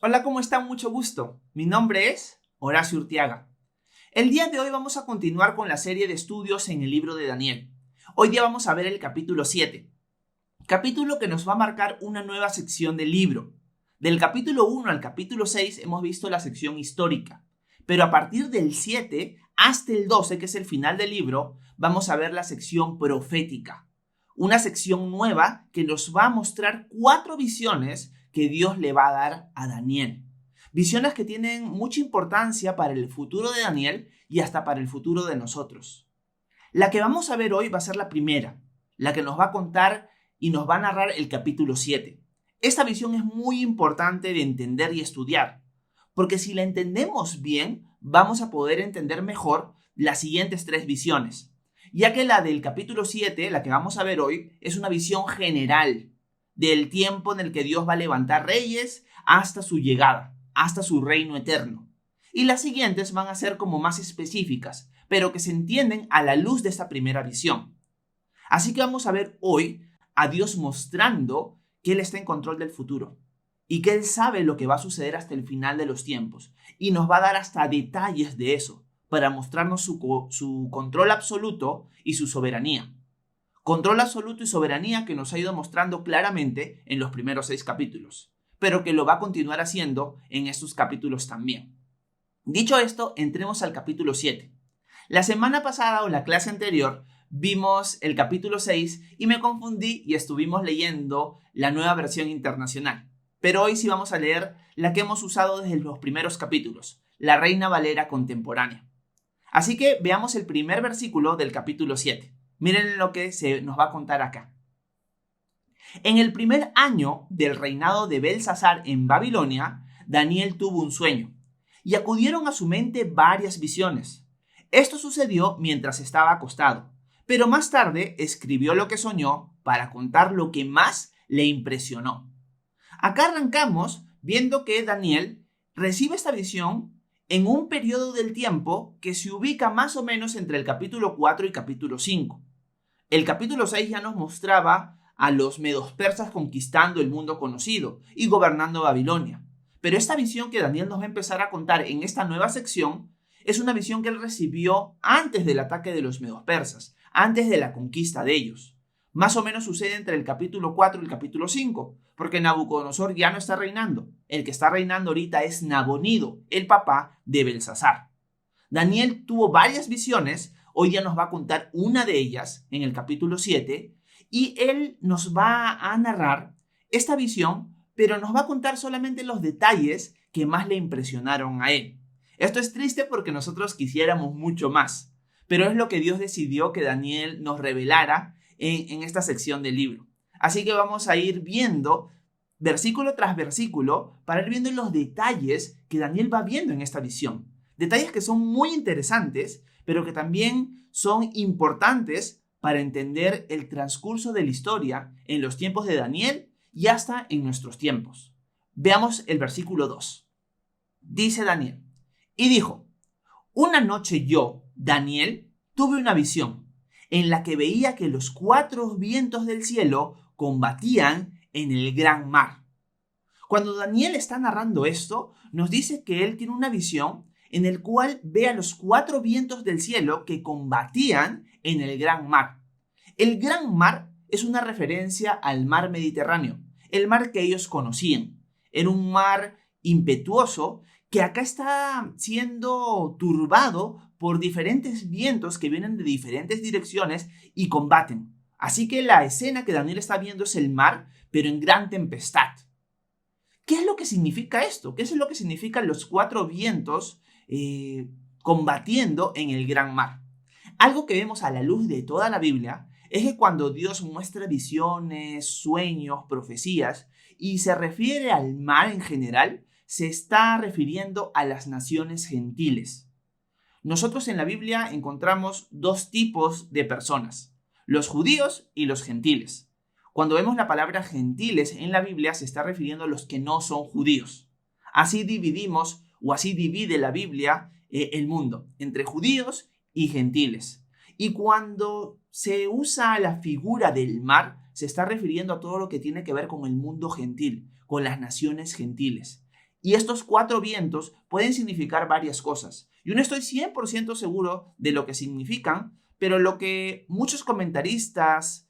Hola, ¿cómo están? Mucho gusto. Mi nombre es Horacio Urtiaga. El día de hoy vamos a continuar con la serie de estudios en el libro de Daniel. Hoy día vamos a ver el capítulo 7, capítulo que nos va a marcar una nueva sección del libro. Del capítulo 1 al capítulo 6 hemos visto la sección histórica, pero a partir del 7 hasta el 12, que es el final del libro, vamos a ver la sección profética. Una sección nueva que nos va a mostrar 4 visiones que Dios le va a dar a Daniel. Visiones que tienen mucha importancia para el futuro de Daniel y hasta para el futuro de nosotros. La que vamos a ver hoy va a ser la primera, la que nos va a contar y nos va a narrar el capítulo 7. Esta visión es muy importante de entender y estudiar, porque si la entendemos bien, vamos a poder entender mejor las siguientes 3 visiones, ya que la del capítulo 7, la que vamos a ver hoy, es una visión general del tiempo en el que Dios va a levantar reyes hasta su llegada, hasta su reino eterno. Y las siguientes van a ser como más específicas, pero que se entienden a la luz de esta primera visión. Así que vamos a ver hoy a Dios mostrando que Él está en control del futuro y que Él sabe lo que va a suceder hasta el final de los tiempos y nos va a dar hasta detalles de eso para mostrarnos su control absoluto y su soberanía. Control absoluto y soberanía que nos ha ido mostrando claramente en los primeros 6 capítulos, pero que lo va a continuar haciendo en estos capítulos también. Dicho esto, entremos al capítulo 7. La semana pasada o la clase anterior vimos el capítulo 6 y me confundí y estuvimos leyendo la nueva versión internacional. Pero hoy sí vamos a leer la que hemos usado desde los primeros capítulos, la Reina Valera contemporánea. Así que veamos el primer versículo del capítulo 7. Miren lo que se nos va a contar acá. En el primer año del reinado de Belsasar en Babilonia, Daniel tuvo un sueño y acudieron a su mente varias visiones. Esto sucedió mientras estaba acostado, pero más tarde escribió lo que soñó para contar lo que más le impresionó. Acá arrancamos viendo que Daniel recibe esta visión en un periodo del tiempo que se ubica más o menos entre el capítulo 4 y capítulo 5. El capítulo 6 ya nos mostraba a los medos persas conquistando el mundo conocido y gobernando Babilonia. Pero esta visión que Daniel nos va a empezar a contar en esta nueva sección es una visión que él recibió antes del ataque de los medos persas, antes de la conquista de ellos. Más o menos sucede entre el capítulo 4 y el capítulo 5, porque Nabucodonosor ya no está reinando. El que está reinando ahorita es Nabonido, el papá de Belsasar. Daniel tuvo varias visiones. Hoy ya nos va a contar una de ellas en el capítulo 7 y él nos va a narrar esta visión, pero nos va a contar solamente los detalles que más le impresionaron a él. Esto es triste porque nosotros quisiéramos mucho más, pero es lo que Dios decidió que Daniel nos revelara en esta sección del libro. Así que vamos a ir viendo versículo tras versículo para ir viendo los detalles que Daniel va viendo en esta visión. Detalles que son muy interesantes, pero que también son importantes para entender el transcurso de la historia en los tiempos de Daniel y hasta en nuestros tiempos. Veamos el versículo 2. Dice Daniel, y dijo, una noche yo, Daniel, tuve una visión en la que veía que los 4 vientos del cielo combatían en el gran mar. Cuando Daniel está narrando esto, nos dice que él tiene una visión en el cual ve a los 4 vientos del cielo que combatían en el gran mar. El gran mar es una referencia al mar Mediterráneo, el mar que ellos conocían. Era un mar impetuoso que acá está siendo turbado por diferentes vientos que vienen de diferentes direcciones y combaten. Así que la escena que Daniel está viendo es el mar, pero en gran tempestad. ¿Qué es lo que significa esto? ¿Qué es lo que significan los 4 vientos combatiendo en el gran mar? Algo que vemos a la luz de toda la Biblia es que cuando Dios muestra visiones, sueños, profecías y se refiere al mar en general, se está refiriendo a las naciones gentiles. Nosotros en la Biblia encontramos 2 tipos de personas, los judíos y los gentiles. Cuando vemos la palabra gentiles en la Biblia se está refiriendo a los que no son judíos. Así dividimos o así divide la Biblia el mundo entre judíos y gentiles. Y cuando se usa la figura del mar, se está refiriendo a todo lo que tiene que ver con el mundo gentil, con las naciones gentiles. Y estos 4 vientos pueden significar varias cosas. Yo no estoy 100% seguro de lo que significan, pero lo que muchos comentaristas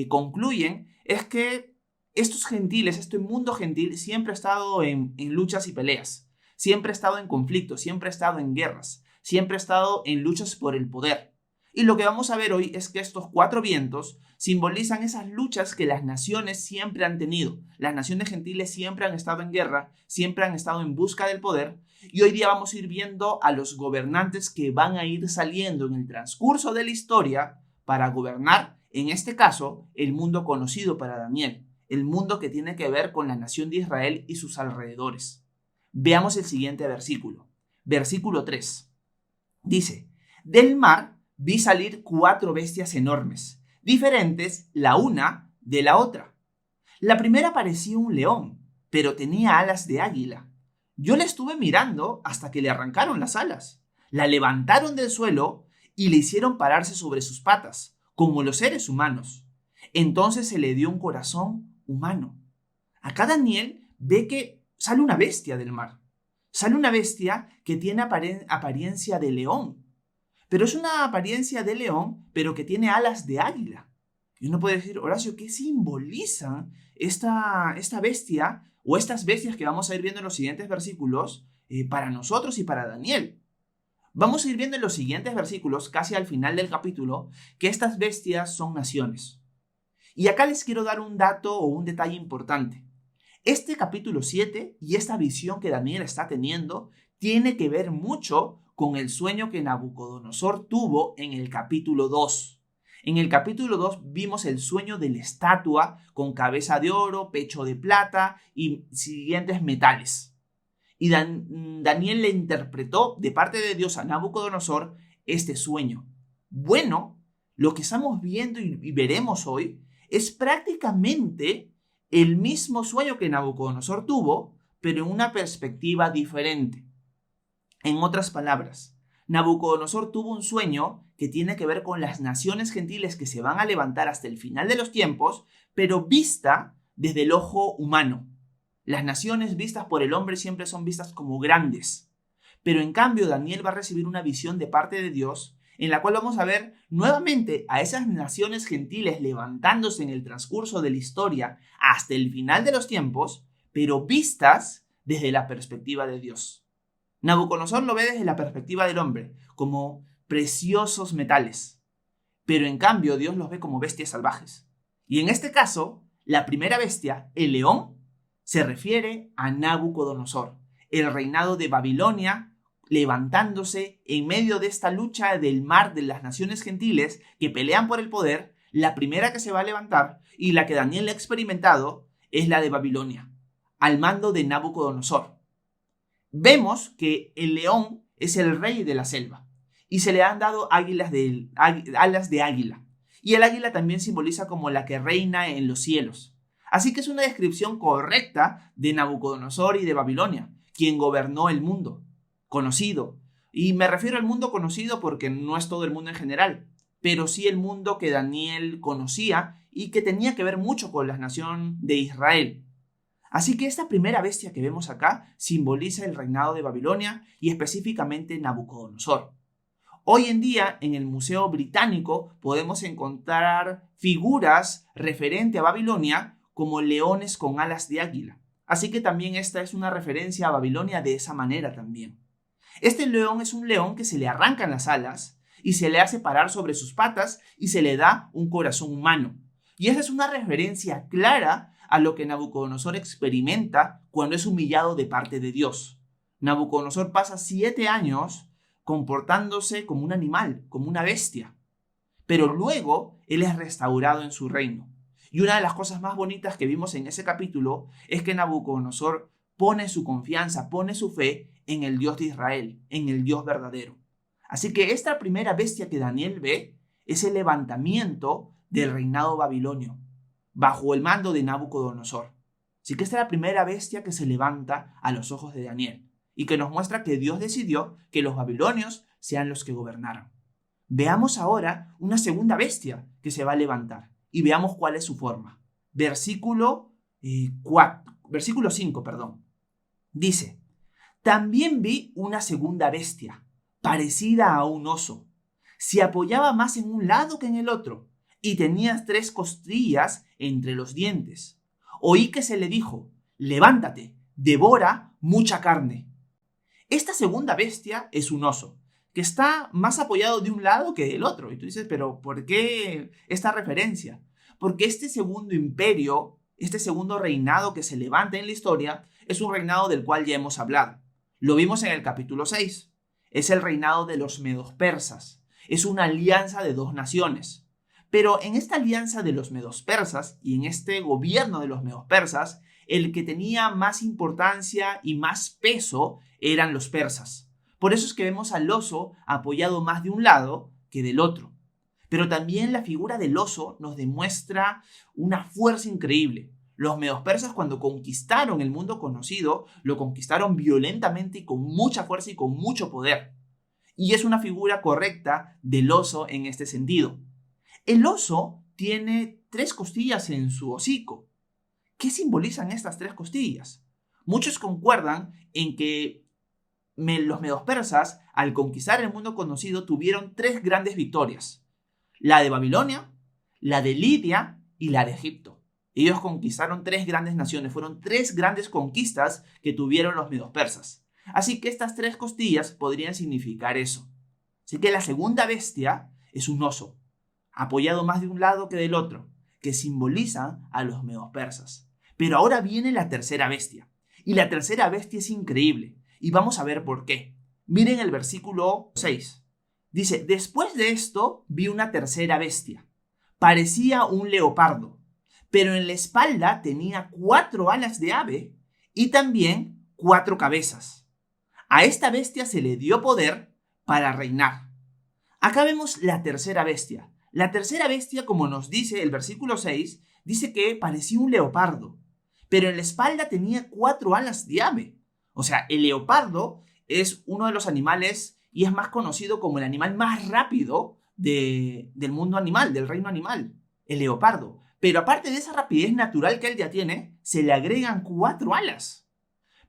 concluyen es que estos gentiles, este mundo gentil, siempre ha estado en luchas y peleas. Siempre ha estado en conflictos, siempre ha estado en guerras, siempre ha estado en luchas por el poder. Y lo que vamos a ver hoy es que estos 4 vientos simbolizan esas luchas que las naciones siempre han tenido. Las naciones gentiles siempre han estado en guerra, siempre han estado en busca del poder. Y hoy día vamos a ir viendo a los gobernantes que van a ir saliendo en el transcurso de la historia para gobernar, en este caso, el mundo conocido para Daniel, el mundo que tiene que ver con la nación de Israel y sus alrededores. Veamos el siguiente versículo. Versículo 3. Dice: del mar vi salir 4 bestias enormes, diferentes la una de la otra. La primera parecía un león, pero tenía alas de águila. Yo la estuve mirando hasta que le arrancaron las alas. La levantaron del suelo y le hicieron pararse sobre sus patas, como los seres humanos. Entonces se le dio un corazón humano. Acá Daniel ve que sale una bestia del mar. Sale una bestia que tiene apariencia de león. Pero es una apariencia de león, pero que tiene alas de águila. Y uno puede decir: Horacio, ¿qué simbolizan esta bestia o estas bestias que vamos a ir viendo en los siguientes versículos para nosotros y para Daniel? Vamos a ir viendo en los siguientes versículos, casi al final del capítulo, que estas bestias son naciones. Y acá les quiero dar un dato o un detalle importante. Este capítulo 7 y esta visión que Daniel está teniendo tiene que ver mucho con el sueño que Nabucodonosor tuvo en el capítulo 2. En el capítulo 2 vimos el sueño de la estatua con cabeza de oro, pecho de plata y siguientes metales. Y Daniel le interpretó de parte de Dios a Nabucodonosor este sueño. Bueno, lo que estamos viendo y veremos hoy es prácticamente el mismo sueño que Nabucodonosor tuvo, pero en una perspectiva diferente. En otras palabras, Nabucodonosor tuvo un sueño que tiene que ver con las naciones gentiles que se van a levantar hasta el final de los tiempos, pero vista desde el ojo humano. Las naciones vistas por el hombre siempre son vistas como grandes. Pero en cambio Daniel va a recibir una visión de parte de Dios en la cual vamos a ver nuevamente a esas naciones gentiles levantándose en el transcurso de la historia hasta el final de los tiempos, pero vistas desde la perspectiva de Dios. Nabucodonosor lo ve desde la perspectiva del hombre, como preciosos metales, pero en cambio Dios los ve como bestias salvajes. Y en este caso, la primera bestia, el león, se refiere a Nabucodonosor, el reinado de Babilonia, levantándose en medio de esta lucha del mar de las naciones gentiles que pelean por el poder. La primera que se va a levantar y la que Daniel ha experimentado es la de Babilonia, al mando de Nabucodonosor. Vemos que el león es el rey de la selva y se le han dado alas de águila. Y el águila también simboliza como la que reina en los cielos. Así que es una descripción correcta de Nabucodonosor y de Babilonia, quien gobernó el mundo conocido. Y me refiero al mundo conocido porque no es todo el mundo en general, pero sí el mundo que Daniel conocía y que tenía que ver mucho con la nación de Israel. Así que esta primera bestia que vemos acá simboliza el reinado de Babilonia y específicamente Nabucodonosor. Hoy en día en el Museo Británico podemos encontrar figuras referentes a Babilonia como leones con alas de águila. Así que también esta es una referencia a Babilonia de esa manera también. Este león es un león que se le arrancan las alas y se le hace parar sobre sus patas y se le da un corazón humano. Y esa es una referencia clara a lo que Nabucodonosor experimenta cuando es humillado de parte de Dios. Nabucodonosor pasa 7 años comportándose como un animal, como una bestia. Pero luego él es restaurado en su reino. Y una de las cosas más bonitas que vimos en ese capítulo es que Nabucodonosor pone su confianza, pone su fe en el Dios de Israel, en el Dios verdadero. Así que esta primera bestia que Daniel ve es el levantamiento del reinado babilonio, bajo el mando de Nabucodonosor. Así que esta es la primera bestia que se levanta a los ojos de Daniel y que nos muestra que Dios decidió que los babilonios sean los que gobernaran. Veamos ahora una segunda bestia que se va a levantar y veamos cuál es su forma. Versículo 5. Dice, también vi una segunda bestia, parecida a un oso. Se apoyaba más en un lado que en el otro, y tenía 3 costillas entre los dientes. Oí que se le dijo, levántate, devora mucha carne. Esta segunda bestia es un oso, que está más apoyado de un lado que del otro. Y tú dices, pero ¿por qué esta referencia? Porque este segundo imperio, este segundo reinado que se levanta en la historia, es un reinado del cual ya hemos hablado. Lo vimos en el capítulo 6. Es el reinado de los medos persas. Es una alianza de 2 naciones. Pero en esta alianza de los medos persas y en este gobierno de los medos persas, el que tenía más importancia y más peso eran los persas. Por eso es que vemos al oso apoyado más de un lado que del otro. Pero también la figura del oso nos demuestra una fuerza increíble. Los medos persas, cuando conquistaron el mundo conocido, lo conquistaron violentamente y con mucha fuerza y con mucho poder. Y es una figura correcta del oso en este sentido. El oso tiene 3 costillas en su hocico. ¿Qué simbolizan estas 3 costillas? Muchos concuerdan en que los medos persas, al conquistar el mundo conocido, tuvieron 3 grandes victorias. La de Babilonia, la de Lidia y la de Egipto. Ellos conquistaron 3 grandes naciones, fueron 3 grandes conquistas que tuvieron los medos persas. Así que estas 3 costillas podrían significar eso. Así que la segunda bestia es un oso, apoyado más de un lado que del otro, que simboliza a los medos persas. Pero ahora viene la tercera bestia. Y la tercera bestia es increíble. Y vamos a ver por qué. Miren el versículo 6. Dice, después de esto vi una tercera bestia. Parecía un leopardo, pero en la espalda tenía 4 alas de ave y también 4 cabezas. A esta bestia se le dio poder para reinar. Acá vemos la tercera bestia. La tercera bestia, como nos dice el versículo 6, dice que parecía un leopardo, pero en la espalda tenía 4 alas de ave. O sea, el leopardo es uno de los animales y es más conocido como el animal más rápido del mundo animal, del reino animal, el leopardo. Pero aparte de esa rapidez natural que él ya tiene, se le agregan 4 alas.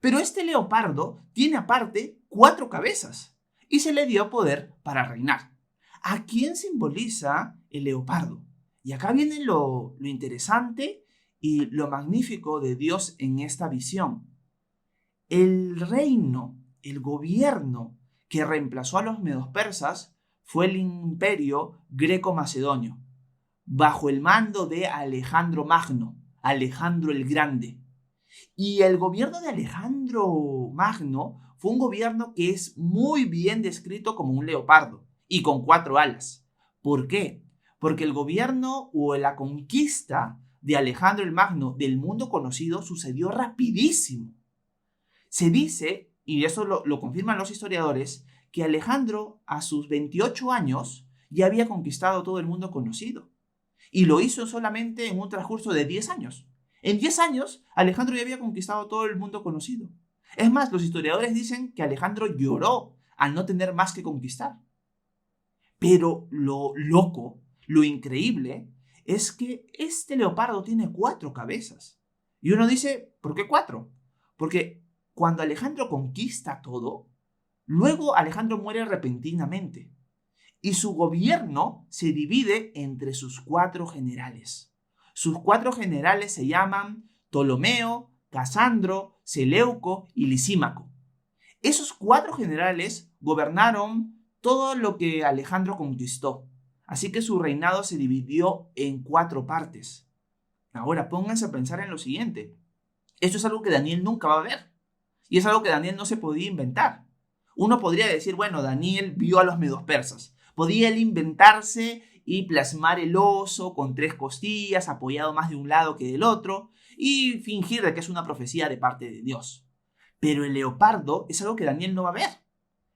Pero este leopardo tiene aparte 4 cabezas y se le dio poder para reinar. ¿A quién simboliza el leopardo? Y acá viene lo interesante y lo magnífico de Dios en esta visión. El reino, el gobierno que reemplazó a los medos persas fue el imperio greco-macedonio, bajo el mando de Alejandro Magno, Alejandro el Grande. Y el gobierno de Alejandro Magno fue un gobierno que es muy bien descrito como un leopardo y con 4 alas. ¿Por qué? Porque el gobierno o la conquista de Alejandro el Magno del mundo conocido sucedió rapidísimo. Se dice, y eso lo confirman los historiadores, que Alejandro a sus 28 años ya había conquistado todo el mundo conocido. Y lo hizo solamente en un transcurso de 10 años. En 10 años, Alejandro ya había conquistado todo el mundo conocido. Es más, los historiadores dicen que Alejandro lloró al no tener más que conquistar. Pero lo loco, lo increíble, es que este leopardo tiene 4 cabezas. Y uno dice, ¿por qué 4? Porque cuando Alejandro conquista todo, luego Alejandro muere repentinamente. Y su gobierno se divide entre sus 4 generales. Sus 4 generales se llaman Ptolomeo, Casandro, Seleuco y Lisímaco. Esos 4 generales gobernaron todo lo que Alejandro conquistó. Así que su reinado se dividió en 4 partes. Ahora pónganse a pensar en lo siguiente. Esto es algo que Daniel nunca va a ver. Y es algo que Daniel no se podía inventar. Uno podría decir, bueno, Daniel vio a los medos persas. Podía él inventarse y plasmar el oso con 3 costillas, apoyado más de un lado que del otro, y fingir de que es una profecía de parte de Dios. Pero el leopardo es algo que Daniel no va a ver.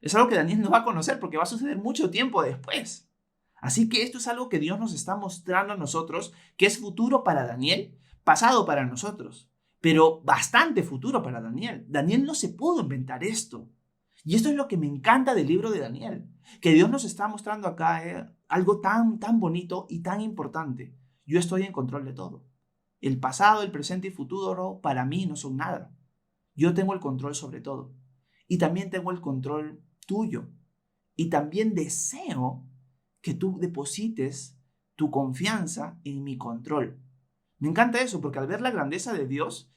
Es algo que Daniel no va a conocer porque va a suceder mucho tiempo después. Así que esto es algo que Dios nos está mostrando a nosotros, que es futuro para Daniel, pasado para nosotros, pero bastante futuro para Daniel. Daniel no se pudo inventar esto. Y esto es lo que me encanta del libro de Daniel, que Dios nos está mostrando acá algo tan bonito y tan importante. Yo estoy en control de todo. El pasado, el presente y futuro para mí no son nada. Yo tengo el control sobre todo. Y también tengo el control tuyo. Y también deseo que tú deposites tu confianza en mi control. Me encanta eso, porque al ver la grandeza de Dios,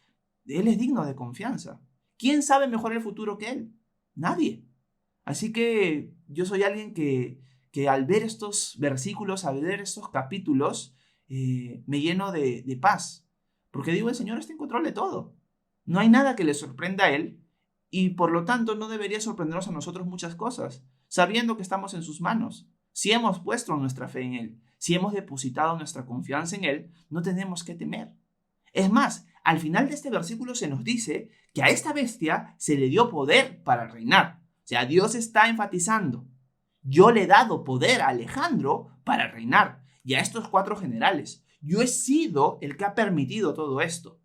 Él es digno de confianza. ¿Quién sabe mejor el futuro que Él? Nadie. Así que yo soy alguien que al ver estos versículos, al ver estos capítulos, me lleno de paz. Porque digo, el Señor está en control de todo. No hay nada que le sorprenda a Él y por lo tanto no debería sorprendernos a nosotros muchas cosas, sabiendo que estamos en sus manos. Si hemos puesto nuestra fe en Él, si hemos depositado nuestra confianza en Él, no tenemos que temer. Es más, al final de este versículo se nos dice que a esta bestia se le dio poder para reinar. O sea, Dios está enfatizando: yo le he dado poder a Alejandro para reinar y a estos 4 generales. Yo he sido el que ha permitido todo esto.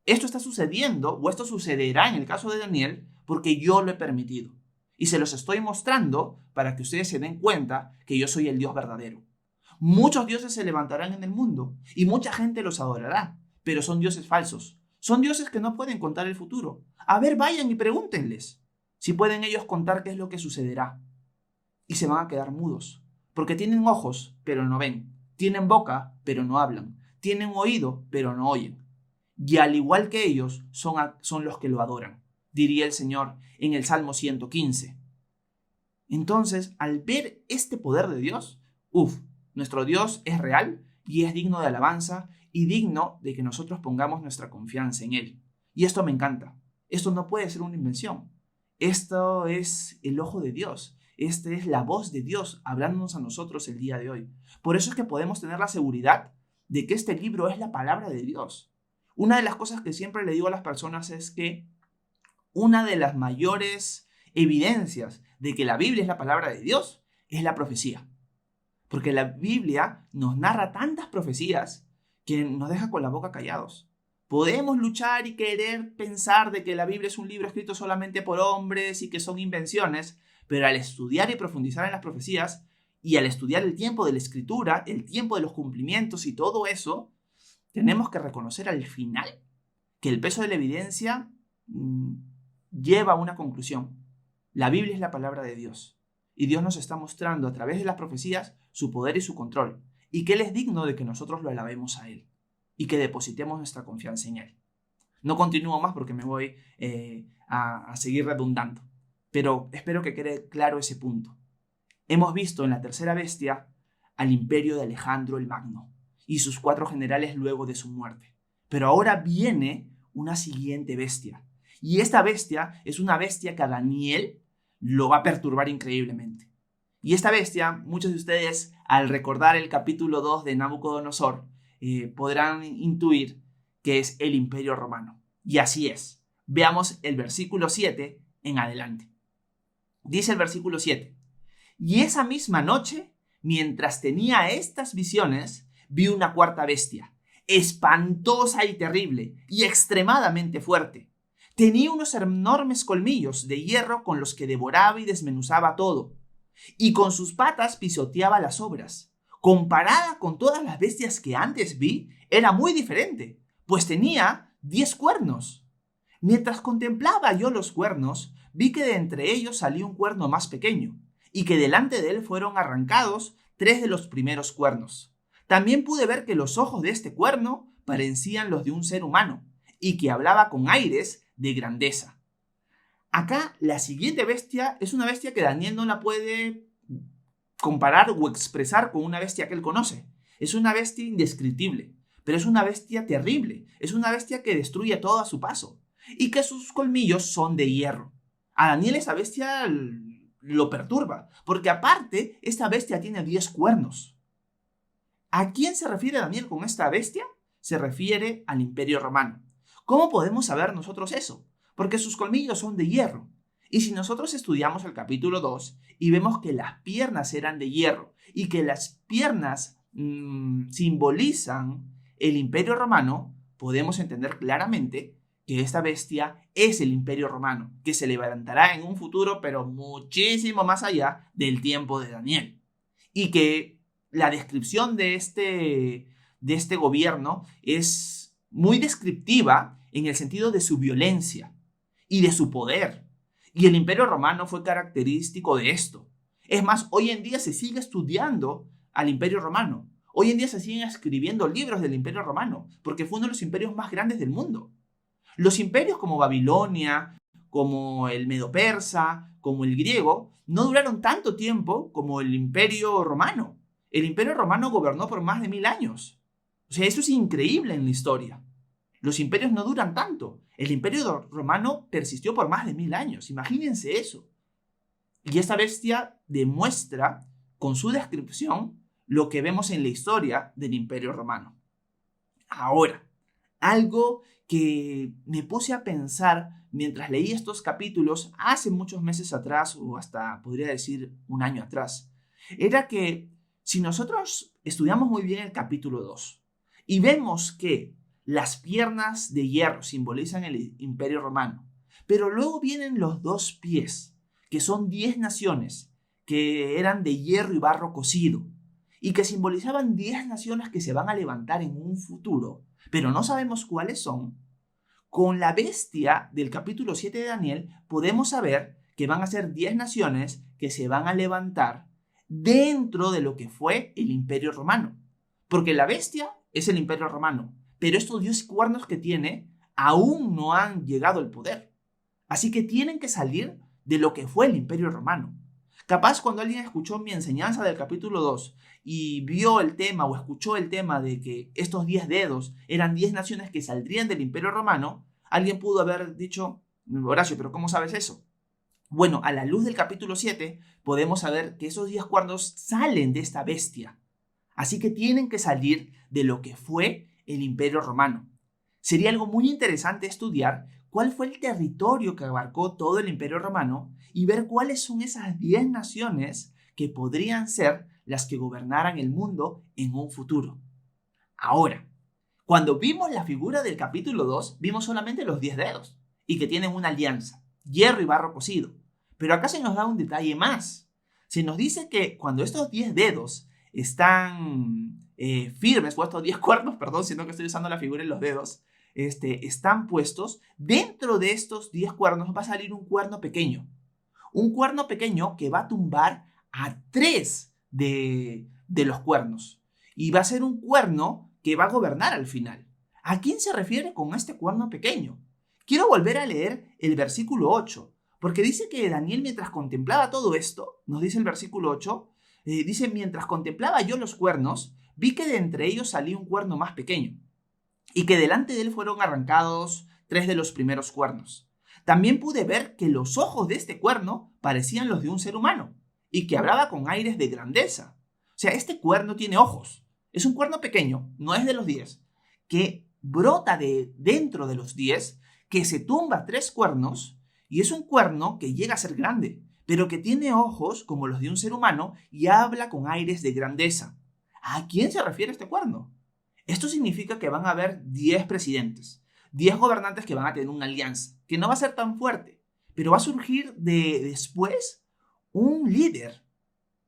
Esto está sucediendo, o esto sucederá en el caso de Daniel, porque yo lo he permitido. Y se los estoy mostrando para que ustedes se den cuenta que yo soy el Dios verdadero. Muchos dioses se levantarán en el mundo y mucha gente los adorará, pero son dioses falsos. Son dioses que no pueden contar el futuro. A ver, vayan y pregúntenles si pueden ellos contar qué es lo que sucederá. Y se van a quedar mudos, porque tienen ojos, pero no ven. Tienen boca, pero no hablan. Tienen oído, pero no oyen. Y al igual que ellos, son los que lo adoran, diría el Señor en el Salmo 115. Entonces, al ver este poder de Dios, nuestro Dios es real y es digno de alabanza y digno de que nosotros pongamos nuestra confianza en Él. Y esto me encanta. Esto no puede ser una invención. Esto es el ojo de Dios. Esta es la voz de Dios hablándonos a nosotros el día de hoy. Por eso es que podemos tener la seguridad de que este libro es la palabra de Dios. Una de las cosas que siempre le digo a las personas es que una de las mayores evidencias de que la Biblia es la palabra de Dios es la profecía. Porque la Biblia nos narra tantas profecías que nos deja con la boca callados. Podemos luchar y querer pensar de que la Biblia es un libro escrito solamente por hombres y que son invenciones, pero al estudiar y profundizar en las profecías y al estudiar el tiempo de la escritura, el tiempo de los cumplimientos y todo eso, tenemos que reconocer al final que el peso de la evidencia lleva a una conclusión. La Biblia es la palabra de Dios y Dios nos está mostrando a través de las profecías su poder y su control y que Él es digno de que nosotros lo alabemos a Él y que depositemos nuestra confianza en Él. No continúo más porque me voy a seguir redundando, pero espero que quede claro ese punto. Hemos visto en la tercera bestia al imperio de Alejandro el Magno y sus 4 generales luego de su muerte. Pero ahora viene una siguiente bestia. Y esta bestia es una bestia que a Daniel lo va a perturbar increíblemente. Y esta bestia, muchos de ustedes, al recordar el capítulo 2 de Nabucodonosor, podrán intuir que es el Imperio Romano. Y así es. Veamos el versículo 7 en adelante. Dice el versículo 7. Y esa misma noche, mientras tenía estas visiones, vi una 4ª bestia, espantosa y terrible, y extremadamente fuerte. Tenía unos enormes colmillos de hierro con los que devoraba y desmenuzaba todo, y con sus patas pisoteaba las obras. Comparada con todas las bestias que antes vi, era muy diferente, pues tenía 10 cuernos. Mientras contemplaba yo los cuernos, vi que de entre ellos salió un cuerno más pequeño, y que delante de él fueron arrancados 3 de los primeros cuernos. También pude ver que los ojos de este cuerno parecían los de un ser humano y que hablaba con aires de grandeza. Acá la siguiente bestia es una bestia que Daniel no la puede comparar o expresar con una bestia que él conoce. Es una bestia indescriptible, pero es una bestia terrible. Es una bestia que destruye todo a su paso y que sus colmillos son de hierro. A Daniel esa bestia lo perturba, porque aparte esta bestia tiene 10 cuernos. ¿A quién se refiere Daniel con esta bestia? Se refiere al Imperio Romano. ¿Cómo podemos saber nosotros eso? Porque sus colmillos son de hierro. Y si nosotros estudiamos el capítulo 2 y vemos que las piernas eran de hierro y que las piernas simbolizan el Imperio Romano, podemos entender claramente que esta bestia es el Imperio Romano, que se levantará en un futuro, pero muchísimo más allá del tiempo de Daniel. Y que la descripción de este gobierno es muy descriptiva en el sentido de su violencia. y de su poder. Y el Imperio Romano fue característico de esto. Es más, hoy en día se sigue estudiando al Imperio Romano. Hoy en día se siguen escribiendo libros del Imperio Romano, porque fue uno de los imperios más grandes del mundo. Los imperios como Babilonia, como el Medo-Persa, como el griego, no duraron tanto tiempo como el Imperio Romano. El Imperio Romano gobernó por más de 1000 años. O sea, eso es increíble en la historia. Los imperios no duran tanto. El Imperio Romano persistió por más de 1000 años. Imagínense eso. Y esta bestia demuestra, con su descripción, lo que vemos en la historia del Imperio Romano. Ahora, algo que me puse a pensar mientras leí estos capítulos hace muchos meses atrás, o hasta podría decir un año atrás, era que si nosotros estudiamos muy bien el capítulo 2 y vemos que las piernas de hierro simbolizan el Imperio Romano, pero luego vienen los 2 pies, que son 10 naciones que eran de hierro y barro cocido, y que simbolizaban 10 naciones que se van a levantar en un futuro, pero no sabemos cuáles son. Con la bestia del capítulo 7 de Daniel podemos saber que van a ser 10 naciones que se van a levantar dentro de lo que fue el Imperio Romano. Porque la bestia es el Imperio Romano, pero estos 10 cuernos que tiene aún no han llegado al poder. Así que tienen que salir de lo que fue el Imperio Romano. Capaz cuando alguien escuchó mi enseñanza del capítulo 2 y vio el tema o escuchó el tema de que estos 10 dedos eran 10 naciones que saldrían del Imperio Romano, alguien pudo haber dicho, Horacio, ¿pero cómo sabes eso? Bueno, a la luz del capítulo 7 podemos saber que esos 10 cuernos salen de esta bestia. Así que tienen que salir de lo que fue el Imperio Romano. Sería algo muy interesante estudiar cuál fue el territorio que abarcó todo el Imperio Romano y ver cuáles son esas 10 naciones que podrían ser las que gobernaran el mundo en un futuro. Ahora, cuando vimos la figura del capítulo 2, vimos solamente los 10 dedos y que tienen una alianza, hierro y barro cocido. Pero acá se nos da un detalle más. Se nos dice que cuando estos 10 dedos están firmes, o estos 10 cuernos, perdón, sino que estoy usando la figura en los dedos, están puestos, dentro de estos 10 cuernos va a salir un cuerno pequeño. Un cuerno pequeño que va a tumbar a 3 de los cuernos. Y va a ser un cuerno que va a gobernar al final. ¿A quién se refiere con este cuerno pequeño? Quiero volver a leer el versículo 8, porque dice que Daniel, mientras contemplaba todo esto, nos dice el versículo 8, dice, mientras contemplaba yo los cuernos, vi que de entre ellos salía un cuerno más pequeño, y que delante de él fueron arrancados 3 de los primeros cuernos. También pude ver que los ojos de este cuerno parecían los de un ser humano, y que hablaba con aires de grandeza. O sea, este cuerno tiene ojos. Es un cuerno pequeño, no es de los 10, que brota de dentro de los 10, que se tumba 3 cuernos, y es un cuerno que llega a ser grande, pero que tiene ojos como los de un ser humano y habla con aires de grandeza. ¿A quién se refiere este cuerno? Esto significa que van a haber 10 presidentes, 10 gobernantes que van a tener una alianza, que no va a ser tan fuerte, pero va a surgir después un líder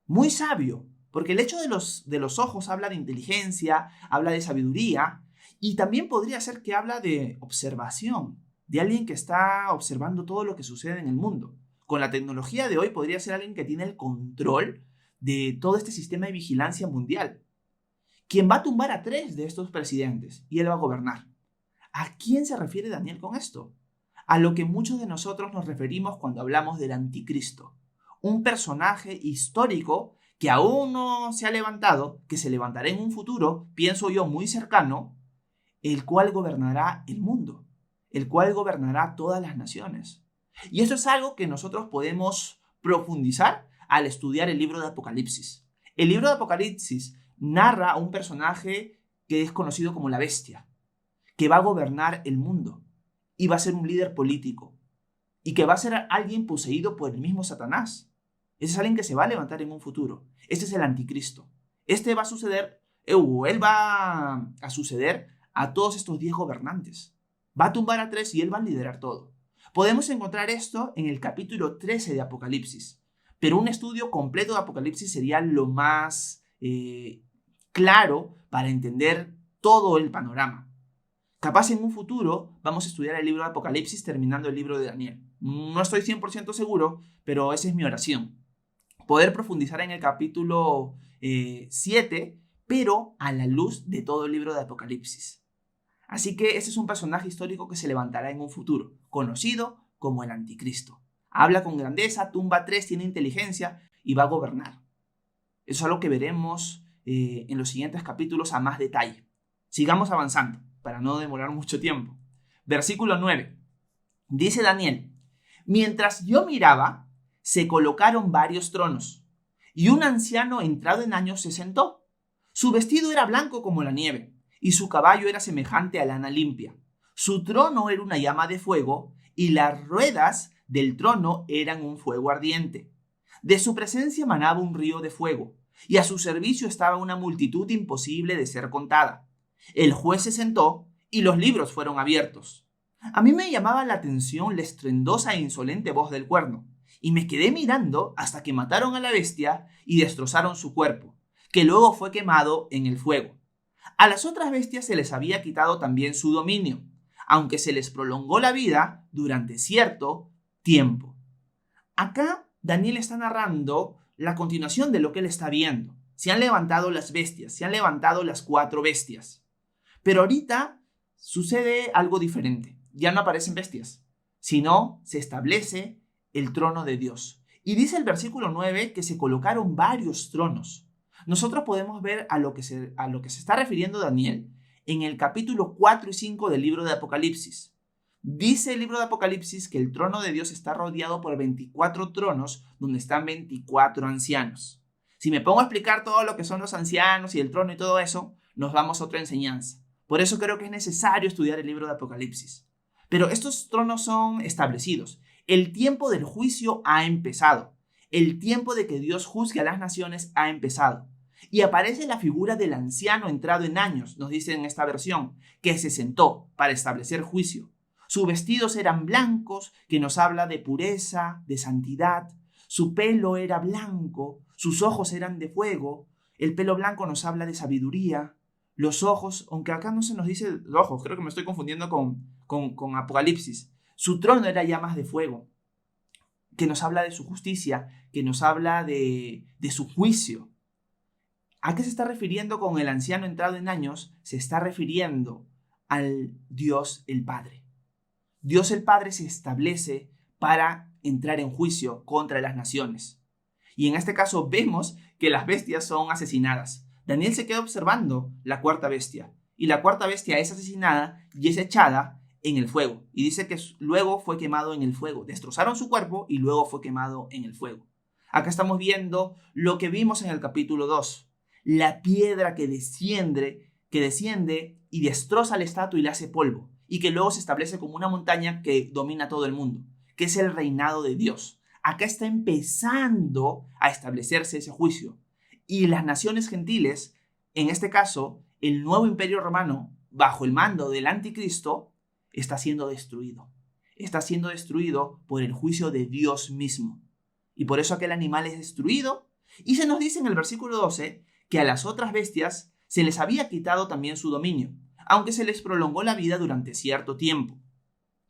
muy sabio, porque el hecho de los ojos habla de inteligencia, habla de sabiduría, y también podría ser que habla de observación, de alguien que está observando todo lo que sucede en el mundo. Con la tecnología de hoy podría ser alguien que tiene el control de todo este sistema de vigilancia mundial, quien va a tumbar a 3 de estos presidentes y él va a gobernar. ¿A quién se refiere Daniel con esto? A lo que muchos de nosotros nos referimos cuando hablamos del anticristo, un personaje histórico que aún no se ha levantado, que se levantará en un futuro, pienso yo, muy cercano, el cual gobernará el mundo, el cual gobernará todas las naciones. Y esto es algo que nosotros podemos profundizar al estudiar el libro de Apocalipsis. El libro de Apocalipsis narra a un personaje que es conocido como la bestia, que va a gobernar el mundo y va a ser un líder político y que va a ser alguien poseído por el mismo Satanás. Ese es alguien que se va a levantar en un futuro. Este es el anticristo. Este va a suceder, él va a suceder a todos estos 10 gobernantes. Va a tumbar a 3 y él va a liderar todo. Podemos encontrar esto en el capítulo 13 de Apocalipsis, pero un estudio completo de Apocalipsis sería lo más claro para entender todo el panorama. Capaz en un futuro vamos a estudiar el libro de Apocalipsis terminando el libro de Daniel. No estoy 100% seguro, pero esa es mi oración. Poder profundizar en el capítulo 7, pero a la luz de todo el libro de Apocalipsis. Así que ese es un personaje histórico que se levantará en un futuro, conocido como el Anticristo. Habla con grandeza, tumba 3, tiene inteligencia y va a gobernar. Eso es algo que veremos en los siguientes capítulos a más detalle. Sigamos avanzando, para no demorar mucho tiempo. Versículo 9. Dice Daniel: mientras yo miraba, se colocaron varios tronos, y un anciano entrado en años se sentó. Su vestido era blanco como la nieve, y su caballo era semejante a lana limpia. Su trono era una llama de fuego, y las ruedas del trono eran un fuego ardiente. De su presencia manaba un río de fuego, y a su servicio estaba una multitud imposible de ser contada. El juez se sentó, y los libros fueron abiertos. A mí me llamaba la atención la estruendosa e insolente voz del cuerno, y me quedé mirando hasta que mataron a la bestia y destrozaron su cuerpo, que luego fue quemado en el fuego. A las otras bestias se les había quitado también su dominio, aunque se les prolongó la vida durante cierto tiempo. Acá Daniel está narrando la continuación de lo que él está viendo. Se han levantado las bestias, se han levantado las 4 bestias. Pero ahorita sucede algo diferente. Ya no aparecen bestias, sino se establece el trono de Dios. Y dice el versículo 9 que se colocaron varios tronos. Nosotros podemos ver a lo que se está refiriendo Daniel en el capítulo 4 y 5 del libro de Apocalipsis. Dice el libro de Apocalipsis que el trono de Dios está rodeado por 24 tronos donde están 24 ancianos. Si me pongo a explicar todo lo que son los ancianos y el trono y todo eso, nos vamos a otra enseñanza. Por eso creo que es necesario estudiar el libro de Apocalipsis. Pero estos tronos son establecidos. El tiempo del juicio ha empezado. El tiempo de que Dios juzgue a las naciones ha empezado. Y aparece la figura del anciano entrado en años, nos dice en esta versión, que se sentó para establecer juicio. Sus vestidos eran blancos, que nos habla de pureza, de santidad. Su pelo era blanco, sus ojos eran de fuego. El pelo blanco nos habla de sabiduría. Los ojos, aunque acá no se nos dice los ojos, creo que me estoy confundiendo con Apocalipsis. Su trono era llamas de fuego, que nos habla de su justicia, que nos habla de su juicio. ¿A qué se está refiriendo con el anciano entrado en años? Se está refiriendo al Dios el Padre. Dios el Padre se establece para entrar en juicio contra las naciones. Y en este caso vemos que las bestias son asesinadas. Daniel se queda observando la 4ª bestia. Y la 4ª bestia es asesinada y es echada en el fuego. Y dice que luego fue quemado en el fuego. Destrozaron su cuerpo y luego fue quemado en el fuego. Acá estamos viendo lo que vimos en el capítulo 2. La piedra que desciende y destroza la estatua y le hace polvo. Y que luego se establece como una montaña que domina todo el mundo, que es el reinado de Dios. Acá está empezando a establecerse ese juicio. Y las naciones gentiles, en este caso, el nuevo imperio romano, bajo el mando del anticristo, está siendo destruido. Está siendo destruido por el juicio de Dios mismo. Y por eso aquel animal es destruido. Y se nos dice en el versículo 12 que a las otras bestias se les había quitado también su dominio, aunque se les prolongó la vida durante cierto tiempo.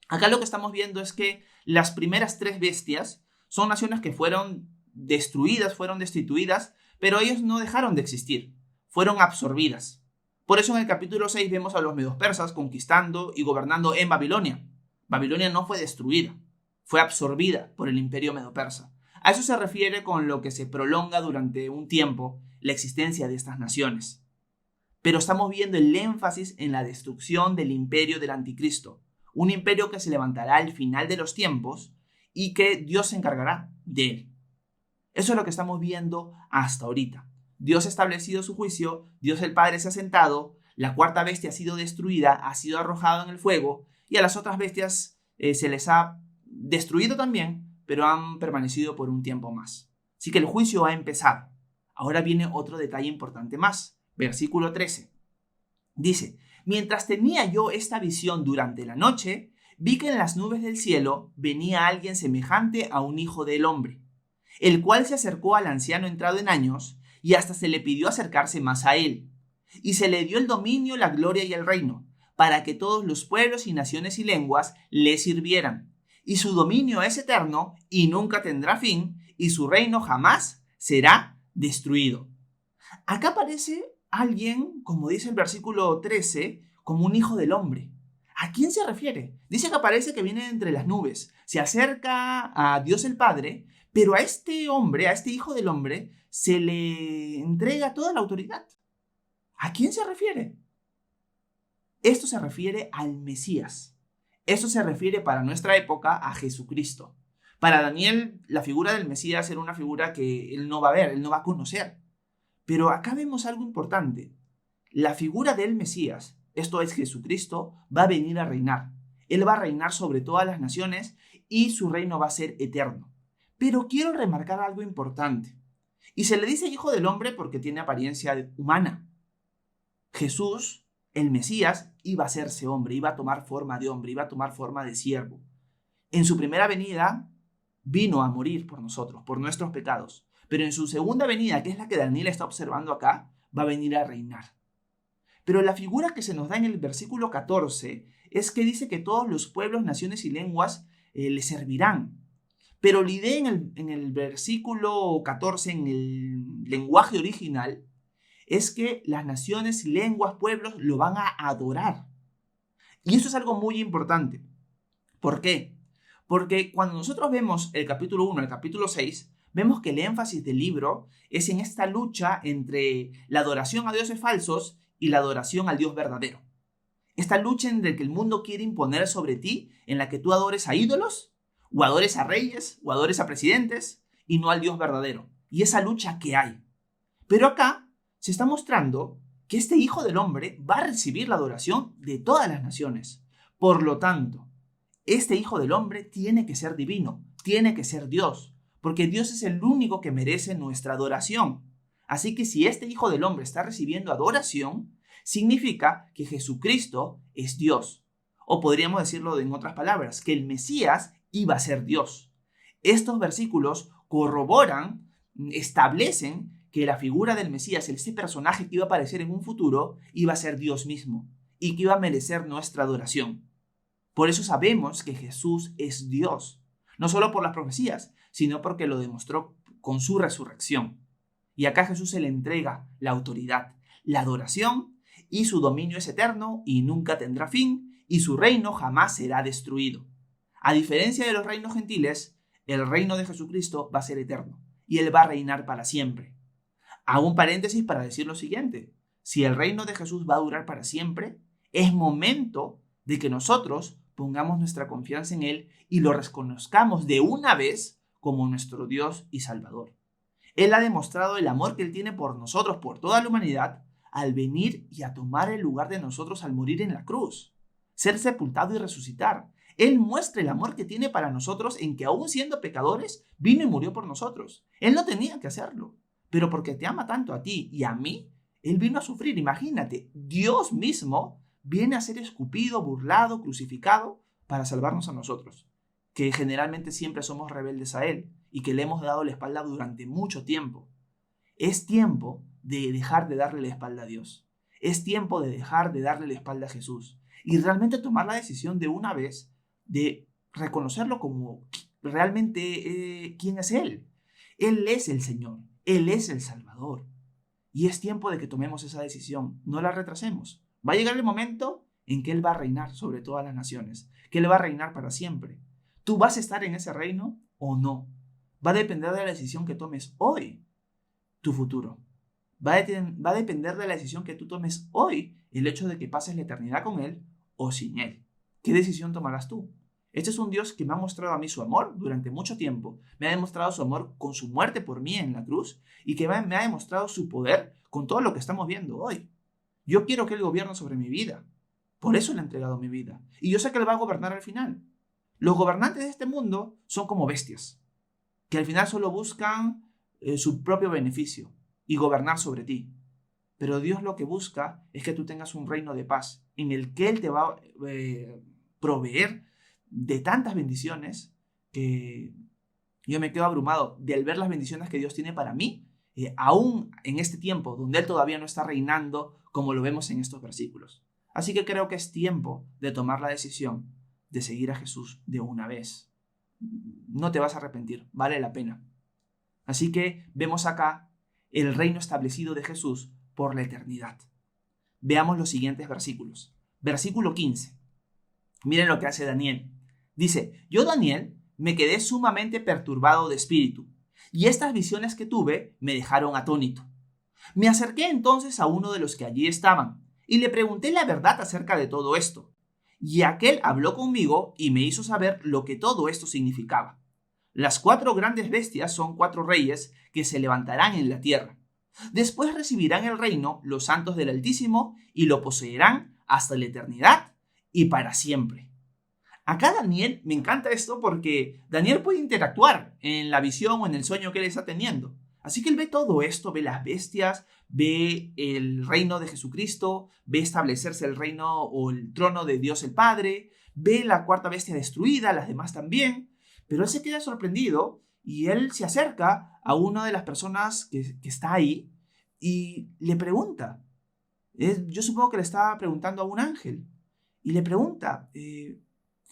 Acá lo que estamos viendo es que las primeras 3 bestias son naciones que fueron destruidas, fueron destituidas, pero ellos no dejaron de existir, fueron absorbidas. Por eso en el capítulo 6 vemos a los medos persas conquistando y gobernando en Babilonia. Babilonia no fue destruida, fue absorbida por el imperio medo persa. A eso se refiere con lo que se prolonga durante un tiempo la existencia de estas naciones. Pero estamos viendo el énfasis en la destrucción del imperio del anticristo, un imperio que se levantará al final de los tiempos y que Dios se encargará de él. Eso es lo que estamos viendo hasta ahorita. Dios ha establecido su juicio, Dios el Padre se ha sentado, la 4ª bestia ha sido destruida, ha sido arrojada en el fuego, y a las otras bestias se les ha destruido también, pero han permanecido por un tiempo más. Así que el juicio ha empezado. Ahora viene otro detalle importante más. Versículo 13. Dice: mientras tenía yo esta visión durante la noche, vi que en las nubes del cielo venía alguien semejante a un hijo del hombre, el cual se acercó al anciano entrado en años y hasta se le pidió acercarse más a él. Y se le dio el dominio, la gloria y el reino, para que todos los pueblos y naciones y lenguas le sirvieran. Y su dominio es eterno y nunca tendrá fin, y su reino jamás será destruido. Acá aparece alguien, como dice el versículo 13, como un hijo del hombre. ¿A quién se refiere? Dice que aparece que viene entre las nubes, se acerca a Dios el Padre, pero a este hombre, a este hijo del hombre, se le entrega toda la autoridad. ¿A quién se refiere? Esto se refiere al Mesías. Esto se refiere para nuestra época a Jesucristo. Para Daniel, la figura del Mesías era una figura que él no va a ver, él no va a conocer. Pero acá vemos algo importante. La figura del Mesías, esto es Jesucristo, va a venir a reinar. Él va a reinar sobre todas las naciones y su reino va a ser eterno. Pero quiero remarcar algo importante. Y se le dice hijo del hombre porque tiene apariencia humana. Jesús, el Mesías, iba a hacerse hombre, iba a tomar forma de hombre, iba a tomar forma de siervo. En su primera venida vino a morir por nosotros, por nuestros pecados. Pero en su segunda venida, que es la que Daniel está observando acá, va a venir a reinar. Pero la figura que se nos da en el versículo 14 es que dice que todos los pueblos, naciones y lenguas le servirán. Pero la idea en el versículo 14, en el lenguaje original, es que las naciones, lenguas, pueblos lo van a adorar. Y eso es algo muy importante. ¿Por qué? Porque cuando nosotros vemos el capítulo 1 y el capítulo 6, vemos que el énfasis del libro es en esta lucha entre la adoración a dioses falsos y la adoración al Dios verdadero. Esta lucha entre que el mundo quiere imponer sobre ti, en la que tú adores a ídolos, o adores a reyes, o adores a presidentes, y no al Dios verdadero. Y esa lucha que hay. Pero acá se está mostrando que este Hijo del Hombre va a recibir la adoración de todas las naciones. Por lo tanto, este Hijo del Hombre tiene que ser divino, tiene que ser Dios, porque Dios es el único que merece nuestra adoración. Así que si este Hijo del Hombre está recibiendo adoración, significa que Jesucristo es Dios. O podríamos decirlo en otras palabras, que el Mesías iba a ser Dios. Estos versículos corroboran, establecen que la figura del Mesías, ese personaje que iba a aparecer en un futuro, iba a ser Dios mismo y que iba a merecer nuestra adoración. Por eso sabemos que Jesús es Dios, no solo por las profecías, sino porque lo demostró con su resurrección. Y acá a Jesús se le entrega la autoridad, la adoración, y su dominio es eterno y nunca tendrá fin, y su reino jamás será destruido. A diferencia de los reinos gentiles, el reino de Jesucristo va a ser eterno, y Él va a reinar para siempre. Hago un paréntesis para decir lo siguiente. Si el reino de Jesús va a durar para siempre, es momento de que nosotros pongamos nuestra confianza en Él y lo reconozcamos de una vez como nuestro Dios y Salvador. Él ha demostrado el amor que Él tiene por nosotros, por toda la humanidad, al venir y a tomar el lugar de nosotros al morir en la cruz, ser sepultado y resucitar. Él muestra el amor que tiene para nosotros en que aún siendo pecadores, vino y murió por nosotros. Él no tenía que hacerlo, pero porque te ama tanto a ti y a mí, Él vino a sufrir. Imagínate, Dios mismo viene a ser escupido, burlado, crucificado para salvarnos a nosotros, que generalmente siempre somos rebeldes a Él y que le hemos dado la espalda durante mucho tiempo. Es tiempo de dejar de darle la espalda a Dios. Es tiempo de dejar de darle la espalda a Jesús y realmente tomar la decisión de una vez de reconocerlo como realmente quién es Él. Él es el Señor, Él es el Salvador. Y es tiempo de que tomemos esa decisión, no la retrasemos. Va a llegar el momento en que Él va a reinar sobre todas las naciones, que Él va a reinar para siempre. ¿Tú vas a estar en ese reino o no? Va a depender de la decisión que tomes hoy, tu futuro. Va a depender de la decisión que tú tomes hoy, el hecho de que pases la eternidad con Él o sin Él. ¿Qué decisión tomarás tú? Este es un Dios que me ha mostrado a mí su amor durante mucho tiempo. Me ha demostrado su amor con su muerte por mí en la cruz y que me ha demostrado su poder con todo lo que estamos viendo hoy. Yo quiero que Él gobierne sobre mi vida. Por eso le he entregado mi vida. Y yo sé que Él va a gobernar al final. Los gobernantes de este mundo son como bestias, que al final solo buscan su propio beneficio y gobernar sobre ti. Pero Dios lo que busca es que tú tengas un reino de paz en el que Él te va a proveer de tantas bendiciones que yo me quedo abrumado de al ver las bendiciones que Dios tiene para mí, aún en este tiempo donde Él todavía no está reinando como lo vemos en estos versículos. Así que creo que es tiempo de tomar la decisión de seguir a Jesús de una vez. No te vas a arrepentir, vale la pena. Así que vemos acá el reino establecido de Jesús por la eternidad. Veamos los siguientes versículos. Versículo 15. Miren lo que hace Daniel. Dice, yo Daniel me quedé sumamente perturbado de espíritu, y estas visiones que tuve me dejaron atónito. Me acerqué entonces a uno de los que allí estaban, y le pregunté la verdad acerca de todo esto. Y aquel habló conmigo y me hizo saber lo que todo esto significaba. Las 4 grandes bestias son 4 reyes que se levantarán en la tierra. Después recibirán el reino los santos del Altísimo y lo poseerán hasta la eternidad y para siempre. Acá Daniel, me encanta esto porque Daniel puede interactuar en la visión o en el sueño que él está teniendo. Así que él ve todo esto, ve las bestias, ve el reino de Jesucristo, ve establecerse el reino o el trono de Dios el Padre, ve la 4ª bestia destruida, las demás también, pero él se queda sorprendido y él se acerca a una de las personas que está ahí y le pregunta. Yo supongo que le estaba preguntando a un ángel y le pregunta,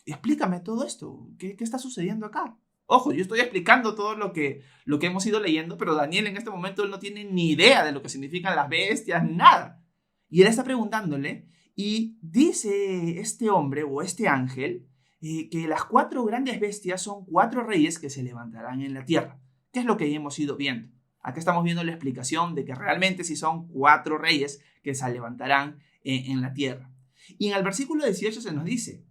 explícame todo esto, ¿qué está sucediendo acá? Ojo, yo estoy explicando todo lo que hemos ido leyendo, pero Daniel en este momento él no tiene ni idea de lo que significan las bestias, nada. Y él está preguntándole y dice este hombre o este ángel que las 4 grandes bestias son 4 reyes que se levantarán en la tierra. ¿Qué es lo que hemos ido viendo? Acá estamos viendo la explicación de que realmente sí son 4 reyes que se levantarán en la tierra. Y en el versículo 18 se nos dice,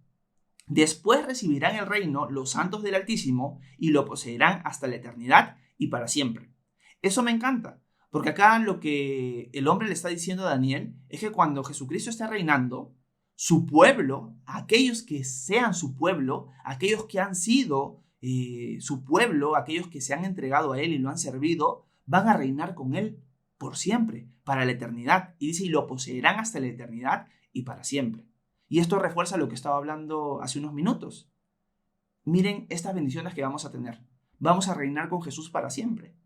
después recibirán el reino los santos del Altísimo y lo poseerán hasta la eternidad y para siempre. Eso me encanta, porque acá lo que el hombre le está diciendo a Daniel es que cuando Jesucristo esté reinando, su pueblo, aquellos que sean su pueblo, aquellos que han sido su pueblo, aquellos que se han entregado a él y lo han servido, van a reinar con él por siempre, para la eternidad. Y dice, y lo poseerán hasta la eternidad y para siempre. Y esto refuerza lo que estaba hablando hace unos minutos. Miren estas bendiciones que vamos a tener. Vamos a reinar con Jesús para siempre.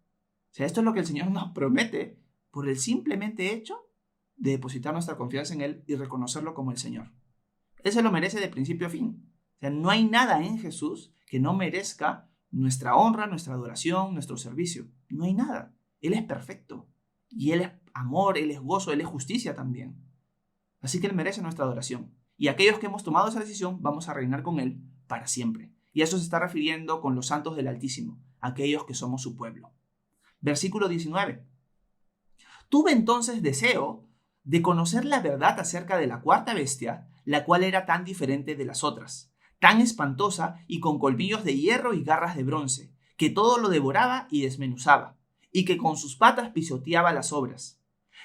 O sea, esto es lo que el Señor nos promete por el simplemente hecho de depositar nuestra confianza en Él y reconocerlo como el Señor. Él se lo merece de principio a fin. O sea, no hay nada en Jesús que no merezca nuestra honra, nuestra adoración, nuestro servicio. No hay nada. Él es perfecto. Y Él es amor, Él es gozo, Él es justicia también. Así que Él merece nuestra adoración. Y aquellos que hemos tomado esa decisión, vamos a reinar con Él para siempre. Y a eso se está refiriendo con los santos del Altísimo, aquellos que somos su pueblo. Versículo 19. Tuve entonces deseo de conocer la verdad acerca de la 4ª bestia, la cual era tan diferente de las otras, tan espantosa y con colmillos de hierro y garras de bronce, que todo lo devoraba y desmenuzaba, y que con sus patas pisoteaba las obras.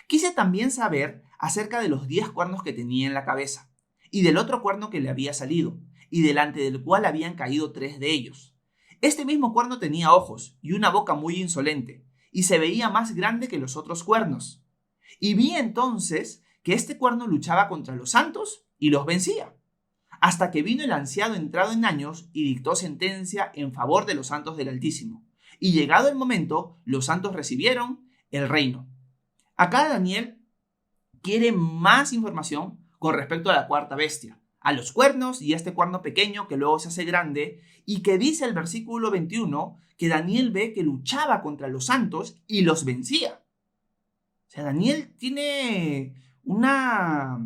Quise también saber acerca de los 10 cuernos que tenía en la cabeza, y del otro cuerno que le había salido, y delante del cual habían caído 3 de ellos. Este mismo cuerno tenía ojos y una boca muy insolente, y se veía más grande que los otros cuernos. Y vi entonces que este cuerno luchaba contra los santos y los vencía, hasta que vino el anciano entrado en años y dictó sentencia en favor de los santos del Altísimo. Y llegado el momento, los santos recibieron el reino. Acá Daniel quiere más información con respecto a la 4ª bestia, a los cuernos y a este cuerno pequeño que luego se hace grande, y que dice el versículo 21 que Daniel ve que luchaba contra los santos y los vencía. O sea, Daniel tiene una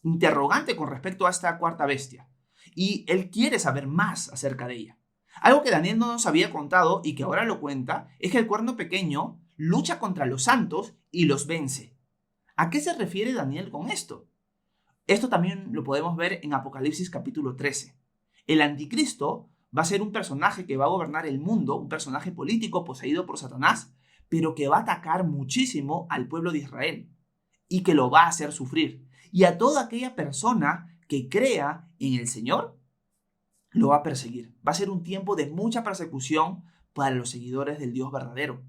interrogante con respecto a esta 4ª bestia, y él quiere saber más acerca de ella. Algo que Daniel no nos había contado y que ahora lo cuenta es que el cuerno pequeño lucha contra los santos y los vence. ¿A qué se refiere Daniel con esto? Esto también lo podemos ver en Apocalipsis capítulo 13. El anticristo va a ser un personaje que va a gobernar el mundo, un personaje político poseído por Satanás, pero que va a atacar muchísimo al pueblo de Israel y que lo va a hacer sufrir. Y a toda aquella persona que crea en el Señor, lo va a perseguir. Va a ser un tiempo de mucha persecución para los seguidores del Dios verdadero,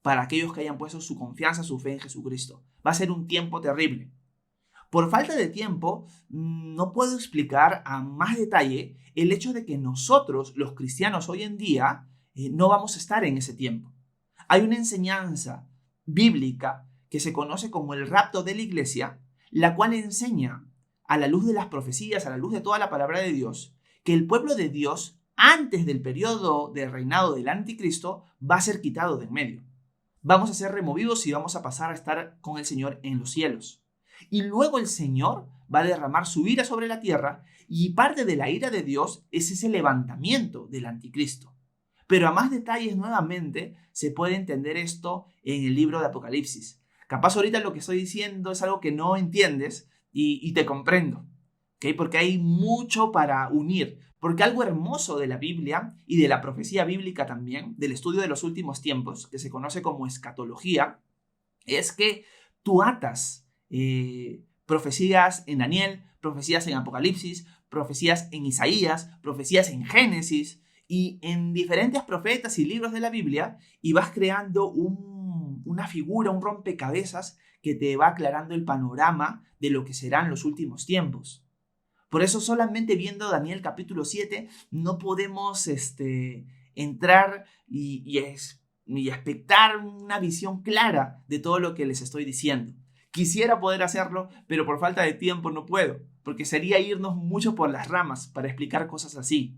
para aquellos que hayan puesto su confianza, su fe en Jesucristo. Va a ser un tiempo terrible. Por falta de tiempo, no puedo explicar a más detalle el hecho de que nosotros, los cristianos hoy en día, no vamos a estar en ese tiempo. Hay una enseñanza bíblica que se conoce como el rapto de la iglesia, la cual enseña a la luz de las profecías, a la luz de toda la palabra de Dios, que el pueblo de Dios, antes del periodo de reinado del anticristo, va a ser quitado de en medio. Vamos a ser removidos y vamos a pasar a estar con el Señor en los cielos. Y luego el Señor va a derramar su ira sobre la tierra, y parte de la ira de Dios es ese levantamiento del anticristo. Pero a más detalles, nuevamente, se puede entender esto en el libro de Apocalipsis. Capaz ahorita lo que estoy diciendo es algo que no entiendes y te comprendo, ¿okay? Porque hay mucho para unir. Porque algo hermoso de la Biblia y de la profecía bíblica también, del estudio de los últimos tiempos, que se conoce como escatología, es que tú atas profecías en Daniel, profecías en Apocalipsis, profecías en Isaías, profecías en Génesis y en diferentes profetas y libros de la Biblia, y vas creando una figura, un rompecabezas que te va aclarando el panorama de lo que serán los últimos tiempos. Por eso solamente viendo Daniel capítulo 7 no podemos entrar y expectar una visión clara de todo lo que les estoy diciendo. Quisiera poder hacerlo, pero por falta de tiempo no puedo, porque sería irnos mucho por las ramas para explicar cosas así.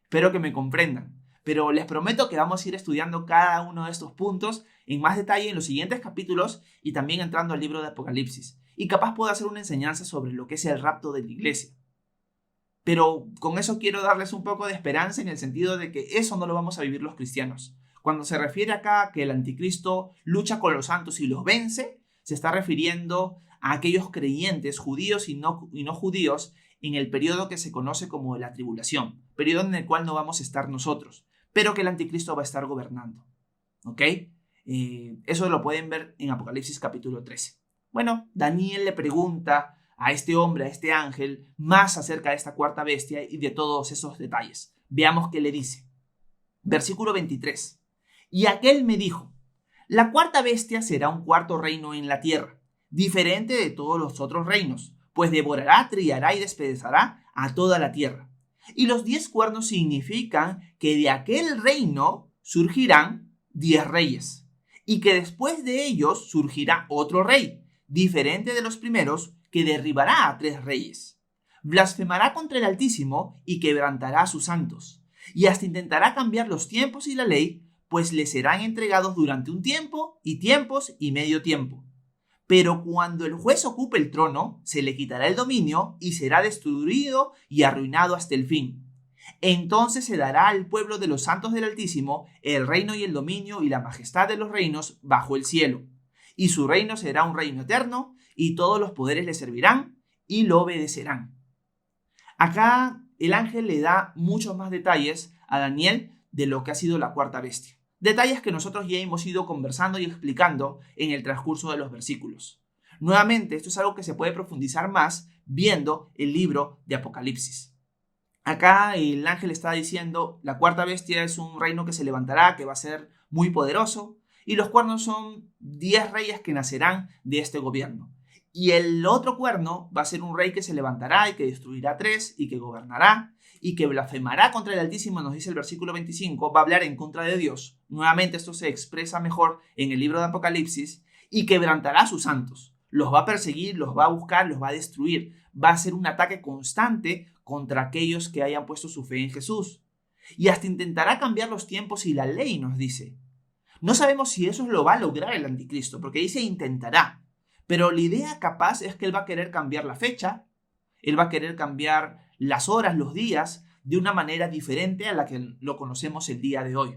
Espero que me comprendan, pero les prometo que vamos a ir estudiando cada uno de estos puntos en más detalle en los siguientes capítulos y también entrando al libro de Apocalipsis. Y capaz puedo hacer una enseñanza sobre lo que es el rapto de la iglesia. Pero con eso quiero darles un poco de esperanza en el sentido de que eso no lo vamos a vivir los cristianos. Cuando se refiere acá a que el anticristo lucha con los santos y los vence, se está refiriendo a aquellos creyentes judíos y no judíos en el periodo que se conoce como la tribulación, periodo en el cual no vamos a estar nosotros, pero que el anticristo va a estar gobernando. ¿Ok? Eso lo pueden ver en Apocalipsis capítulo 13. Bueno, Daniel le pregunta a este hombre, a este ángel, más acerca de esta cuarta bestia y de todos esos detalles. Veamos qué le dice. Versículo 23. Y aquel me dijo: la cuarta bestia será un cuarto reino en la tierra, diferente de todos los otros reinos, pues devorará, trillará y despedazará a toda la tierra. Y los 10 cuernos significan que de aquel reino surgirán 10 reyes, y que después de ellos surgirá otro rey, diferente de los primeros, que derribará a 3 reyes. Blasfemará contra el Altísimo y quebrantará a sus santos, y hasta intentará cambiar los tiempos y la ley, pues le serán entregados durante un tiempo y tiempos y medio tiempo. Pero cuando el juez ocupe el trono, se le quitará el dominio y será destruido y arruinado hasta el fin. Entonces se dará al pueblo de los santos del Altísimo el reino y el dominio y la majestad de los reinos bajo el cielo. Y su reino será un reino eterno, y todos los poderes le servirán y lo obedecerán. Acá el ángel le da muchos más detalles a Daniel de lo que ha sido la cuarta bestia. Detalles que nosotros ya hemos ido conversando y explicando en el transcurso de los versículos. Nuevamente, esto es algo que se puede profundizar más viendo el libro de Apocalipsis. Acá el ángel está diciendo, la cuarta bestia es un reino que se levantará, que va a ser muy poderoso, y los cuernos son 10 reyes que nacerán de este gobierno. Y el otro cuerno va a ser un rey que se levantará y que destruirá 3 y que gobernará y que blasfemará contra el Altísimo, nos dice el versículo 25, va a hablar en contra de Dios. Nuevamente esto se expresa mejor en el libro de Apocalipsis, y quebrantará a sus santos. Los va a perseguir, los va a buscar, los va a destruir. Va a ser un ataque constante contra aquellos que hayan puesto su fe en Jesús. Y hasta intentará cambiar los tiempos y la ley, nos dice. No sabemos si eso lo va a lograr el anticristo, porque dice intentará. Pero la idea capaz es que él va a querer cambiar la fecha, él va a querer cambiar las horas, los días, de una manera diferente a la que lo conocemos el día de hoy.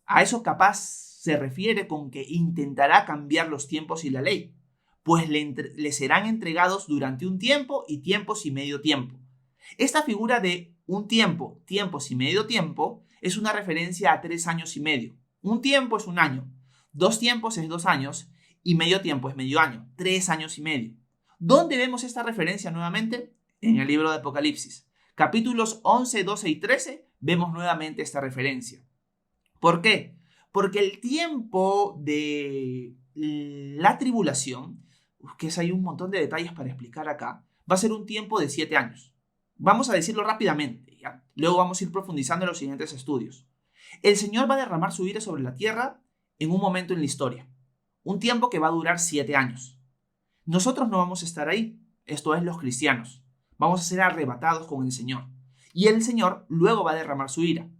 A eso capaz se refiere con que intentará cambiar los tiempos y la ley, pues le serán entregados durante un tiempo y tiempos y medio tiempo. Esta figura de un tiempo, tiempos y medio tiempo es una referencia a 3 años y medio. Un tiempo es un año, 2 tiempos es 2 años y medio tiempo es medio año, 3 años y medio. ¿Dónde vemos esta referencia nuevamente? En el libro de Apocalipsis. Capítulos 11, 12 y 13 vemos nuevamente esta referencia. ¿Por qué? Porque el tiempo de la tribulación, que hay un montón de detalles para explicar acá, va a ser un tiempo de 7 años. Vamos a decirlo rápidamente, ¿ya? Luego vamos a ir profundizando en los siguientes estudios. El Señor va a derramar su ira sobre la tierra en un momento en la historia. Un tiempo que va a durar 7 años. Nosotros no vamos a estar ahí, esto es los cristianos. Vamos a ser arrebatados con el Señor. Y el Señor luego va a derramar su ira.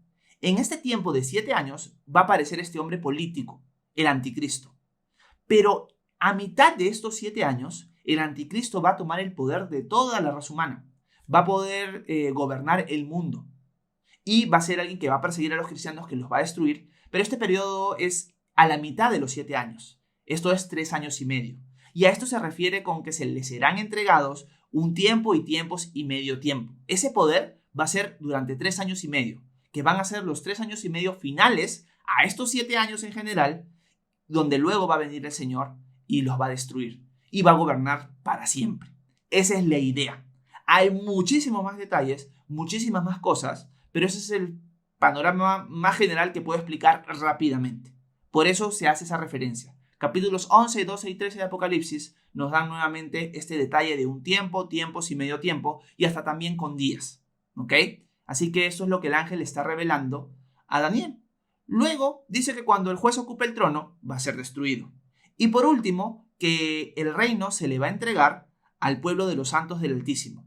En este tiempo de 7 años va a aparecer este hombre político, el anticristo. Pero a mitad de estos 7 años, el anticristo va a tomar el poder de toda la raza humana. Va a poder gobernar el mundo. Y va a ser alguien que va a perseguir a los cristianos, que los va a destruir. Pero este periodo es a la mitad de los 7 años. Esto es 3 años y medio. Y a esto se refiere con que se les serán entregados un tiempo y tiempos y medio tiempo. Ese poder va a ser durante 3 años y medio, que van a ser los 3 años y medio finales a estos 7 años en general, donde luego va a venir el Señor y los va a destruir y va a gobernar para siempre. Esa es la idea. Hay muchísimos más detalles, muchísimas más cosas, pero ese es el panorama más general que puedo explicar rápidamente. Por eso se hace esa referencia. Capítulos 11, 12 y 13 de Apocalipsis nos dan nuevamente este detalle de un tiempo, tiempos y medio tiempo, y hasta también con días. ¿Ok? Así que eso es lo que el ángel está revelando a Daniel. Luego dice que cuando el juez ocupe el trono va a ser destruido. Y por último, que el reino se le va a entregar al pueblo de los santos del Altísimo.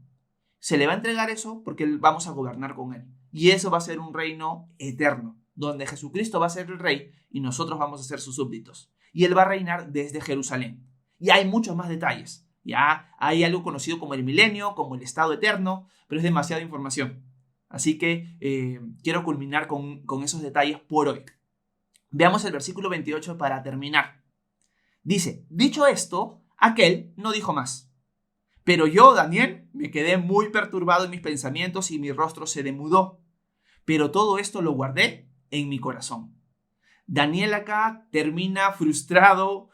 Se le va a entregar eso porque vamos a gobernar con él. Y eso va a ser un reino eterno, donde Jesucristo va a ser el rey y nosotros vamos a ser sus súbditos. Y él va a reinar desde Jerusalén. Y hay muchos más detalles. Ya hay algo conocido como el milenio, como el estado eterno, pero es demasiada información. Así que quiero culminar con esos detalles por hoy. Veamos el versículo 28 para terminar. Dice, dicho esto, aquel no dijo más. Pero yo, Daniel, me quedé muy perturbado en mis pensamientos y mi rostro se demudó. Pero todo esto lo guardé en mi corazón. Daniel acá termina frustrado,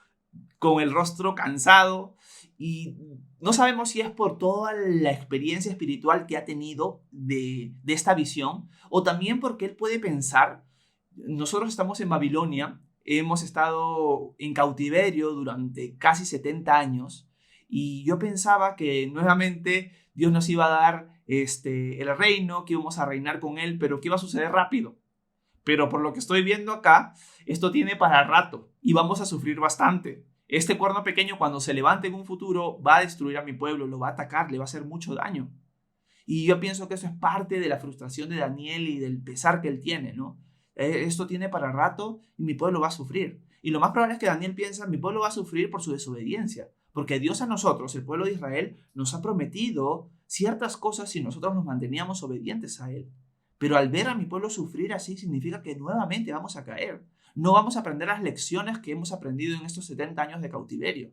con el rostro cansado, y no sabemos si es por toda la experiencia espiritual que ha tenido de esta visión, o también porque él puede pensar, nosotros estamos en Babilonia, hemos estado en cautiverio durante casi 70 años, y yo pensaba que nuevamente Dios nos iba a dar el reino, que íbamos a reinar con él, pero que iba a suceder rápido. Pero por lo que estoy viendo acá, esto tiene para rato y vamos a sufrir bastante. Este cuerno pequeño, cuando se levante en un futuro, va a destruir a mi pueblo, lo va a atacar, le va a hacer mucho daño. Y yo pienso que eso es parte de la frustración de Daniel y del pesar que él tiene, ¿no? Esto tiene para rato y mi pueblo va a sufrir. Y lo más probable es que Daniel piensa, mi pueblo va a sufrir por su desobediencia. Porque Dios a nosotros, el pueblo de Israel, nos ha prometido ciertas cosas si nosotros nos manteníamos obedientes a él. Pero al ver a mi pueblo sufrir así, significa que nuevamente vamos a caer. No vamos a aprender las lecciones que hemos aprendido en estos 70 años de cautiverio.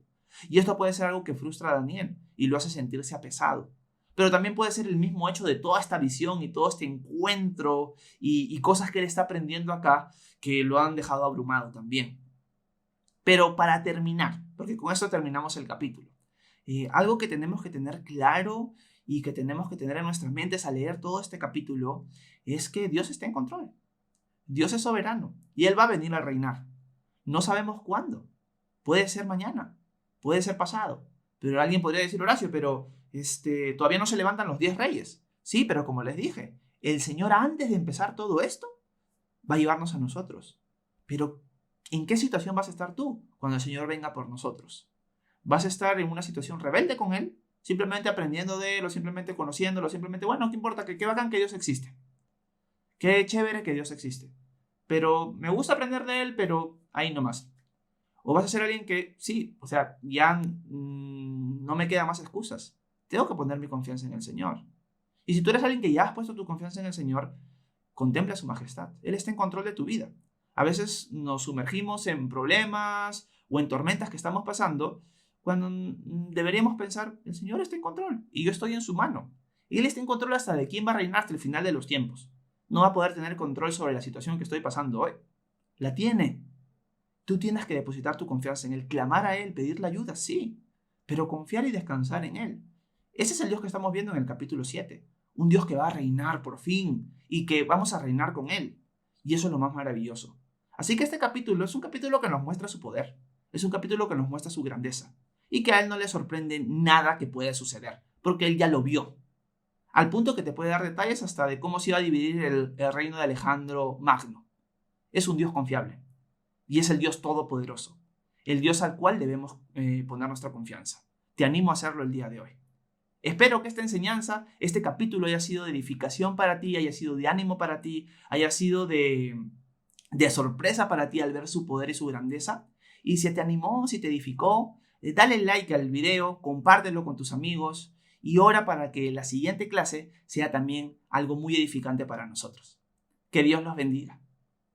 Y esto puede ser algo que frustra a Daniel y lo hace sentirse apesado. Pero también puede ser el mismo hecho de toda esta visión y todo este encuentro y cosas que él está aprendiendo acá que lo han dejado abrumado también. Pero para terminar, porque con esto terminamos el capítulo, algo que tenemos que tener claro y que tenemos que tener en nuestras mentes al leer todo este capítulo es que Dios está en control. Dios es soberano y Él va a venir a reinar. No sabemos cuándo. Puede ser mañana, puede ser pasado. Pero alguien podría decir, Horacio, pero todavía no se levantan los 10 reyes. Sí, pero como les dije, el Señor antes de empezar todo esto va a llevarnos a nosotros. Pero ¿en qué situación vas a estar tú cuando el Señor venga por nosotros? ¿Vas a estar en una situación rebelde con Él? Simplemente aprendiendo de Él, o simplemente conociéndolo, simplemente, bueno, ¿qué importa? Que qué bacán que Dios existe. Qué chévere que Dios existe. Pero me gusta aprender de Él, pero ahí nomás. O vas a ser alguien que, sí, o sea, ya no me quedan más excusas. Tengo que poner mi confianza en el Señor. Y si tú eres alguien que ya has puesto tu confianza en el Señor, contempla su majestad. Él está en control de tu vida. A veces nos sumergimos en problemas o en tormentas que estamos pasando cuando deberíamos pensar, el Señor está en control y yo estoy en su mano. Y Él está en control hasta de quién va a reinar hasta el final de los tiempos. No va a poder tener control sobre la situación que estoy pasando hoy. La tiene. Tú tienes que depositar tu confianza en Él, clamar a Él, pedirle ayuda, sí, pero confiar y descansar en Él. Ese es el Dios que estamos viendo en el capítulo 7. Un Dios que va a reinar por fin y que vamos a reinar con Él. Y eso es lo más maravilloso. Así que este capítulo es un capítulo que nos muestra su poder. Es un capítulo que nos muestra su grandeza. Y que a Él no le sorprende nada que pueda suceder, porque Él ya lo vio. Al punto que te puede dar detalles hasta de cómo se iba a dividir el reino de Alejandro Magno. Es un Dios confiable. Y es el Dios todopoderoso. El Dios al cual debemos poner nuestra confianza. Te animo a hacerlo el día de hoy. Espero que esta enseñanza, este capítulo haya sido de edificación para ti, haya sido de ánimo para ti, haya sido de sorpresa para ti al ver su poder y su grandeza. Y si te animó, si te edificó, dale like al video, compártelo con tus amigos y ora para que la siguiente clase sea también algo muy edificante para nosotros. Que Dios los bendiga.